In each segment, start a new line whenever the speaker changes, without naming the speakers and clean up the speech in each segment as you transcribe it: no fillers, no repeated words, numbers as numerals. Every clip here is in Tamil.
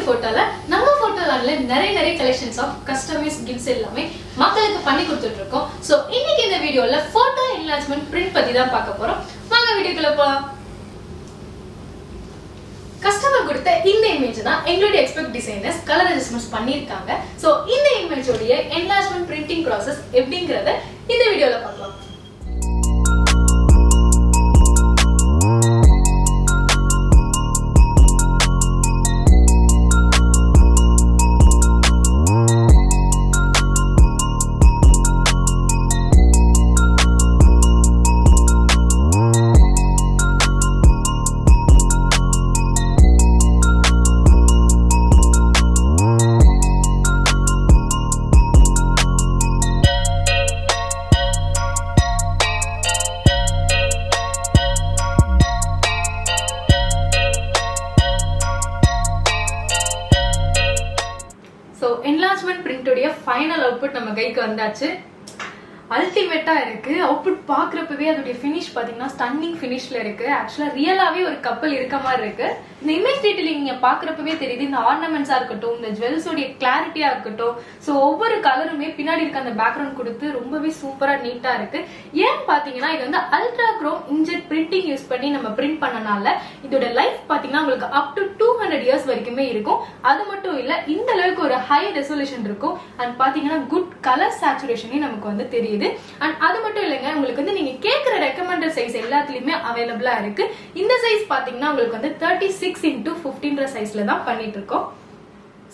Photoland. நம்ம Photolandல நிறைய collections of customized gifts எல்லாமே மக்களுக்கு பண்ணி கொடுத்துட்டு இருக்கோம். சோ இன்னைக்கு இந்த வீடியோல photo enlargement print பத்தி தான் பார்க்க போறோம். வாங்க வீடியோக்குள்ள போலாம். கஸ்டமர் கொடுத்த இந்த இமேஜ் தான் எங்களுடைய எக்ஸ்பெக்ட் டிசைனர்ஸ் கலர் அட்ஜஸ்ட்மென்ட்ஸ் பண்ணிருக்காங்க. சோ இந்த இமேஜோட என்லார்ஜ்மென்ட் பிரிண்டிங் process எப்படிங்கறத இந்த வீடியோல பார்க்கலாம். enlargement print உடைய ஃபைனல் அவுட்புட் நம்ம கைக்கு வந்தாச்சு. அல்டிமேட்டா இருக்கு. அவுட்புட் பாக்குறப்பவே அதோட ஃபினிஷ் பாத்தீங்கன்னா ஸ்டன்னிங் ஃபினிஷ்ல இருக்கு. ஆக்சுவலா ரியலாவே ஒரு கப்பல் இருக்க மாதிரி இருக்கு. இந்த இமேஜ் டீடைலிங் நீங்க பாக்குறப்பவே தெரியுது. இந்த ஆர்னமெண்ட்ஸா இருக்கட்டும், இந்த ஜுவல்ஸோட கிளாரிட்டியா இருக்கட்டும், சோ ஒவ்வொரு கலருமே பின்னாடி இருக்க அந்த பேக்ரவுண்ட் கொடுத்து ரொம்பவே சூப்பரா நீட்டா இருக்கு. ஏன் பாத்தீங்கன்னா இது வந்து ultra chrome inkjet printing use பண்ணி நம்ம பிரிண்ட் பண்ணனால இதோட லைஃப் பாத்தீங்கன்னா உங்களுக்கு அப் டு 200 இயர்ஸ் வரைக்குமே இருக்கும். அது மட்டும் இல்ல, இந்த அளவுக்கு ஒரு ஹை ரெசல்யூஷன் இருக்கும். அண்ட் பாத்தீங்கன்னா குட் கலர் சேச்சுரேஷனே நமக்கு வந்து தெரியுது. அண்ட் அது மட்டும் இல்லைங்க, உங்களுக்கு வந்து நீங்க கேக்குற ரெக்கமெண்டட் சைஸ் எல்லாத்துலயுமே அவைலபிளா இருக்கு. இந்த சைஸ் பாத்தீங்கன்னா உங்களுக்கு வந்து 36x15 சைஸ்ல தான் பண்ணிட்டு இருக்கோம்.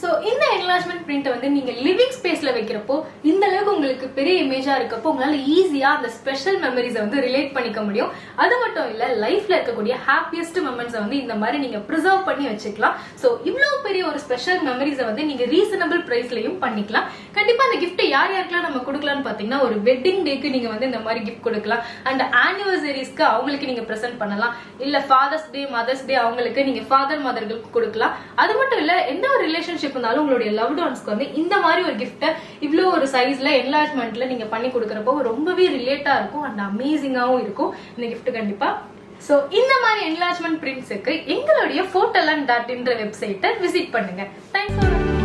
சோ இந்த என்லார்ஜ்மென்ட் பிரிண்ட் வந்து நீங்க லிவிங் ஸ்பேஸ்ல வைக்கிறப்போ இந்த அளவுக்கு உங்களுக்கு பெரிய இமேஜா இருக்கப்போ உங்களால ஈஸியா அந்த ஸ்பெஷல் மெமரிஸை வந்து ரிலேட் பண்ணிக்க முடியும். அது மட்டும் இல்ல, லைஃப்ல இருக்கக்கூடிய ஹாப்பியஸ்ட் மொமெண்ட்ஸை வந்து இந்த மாதிரி நீங்க ப்ரிசர்வ் பண்ணி வச்சுக்கலாம். சோ இவ்வளவு பெரிய ஒரு ஸ்பெஷல் மெமரிஸை வந்து நீங்க ரீசனபிள் பிரைஸ்லயும் பண்ணிக்கலாம். கண்டிப்பா அந்த கிஃப்ட் யார் யாருக்கெல்லாம் நம்ம கொடுக்கலாம்னு பாத்தீங்கன்னா, ஒரு வெட்டிங் டேக்கு நீங்க வந்து இந்த மாதிரி கிஃப்ட் கொடுக்கலாம். அண்ட் ஆனிவர்சரிஸ்க்கு அவங்களுக்கு நீங்க பிரசன்ட் பண்ணலாம். இல்ல ஃபாதர்ஸ் டே, மதர்ஸ் டே அவங்களுக்கு நீங்க ஃபாதர் மதர்களுக்கு கொடுக்கலாம். அது மட்டும் இல்ல, எந்த ஒரு ரிலேஷன்ஷிப் இருந்தாலும் உங்களுடைய லவ்ட் ஒன்ஸ்க்கு வந்து இந்த மாதிரி ஒரு கிஃப்ட் இவ்வளவு ஒரு சைஸ்ல என்லார்ஜ்மென்ட்ல நீங்க பண்ணி கொடுக்கறப்போ ரொம்பவே ரிலேட்டா இருக்கும் அண்ட் அமேசிங்காவும் இருக்கும் இந்த கிஃப்ட் கண்டிப்பா. சோ இந்த மாதிரி என்லார்ஜ்மென்ட் பிரிண்ட்ஸ்க்கு எங்களுடைய photoland.in வெப்சைட்டை விசிட் பண்ணுங்க. Thanks for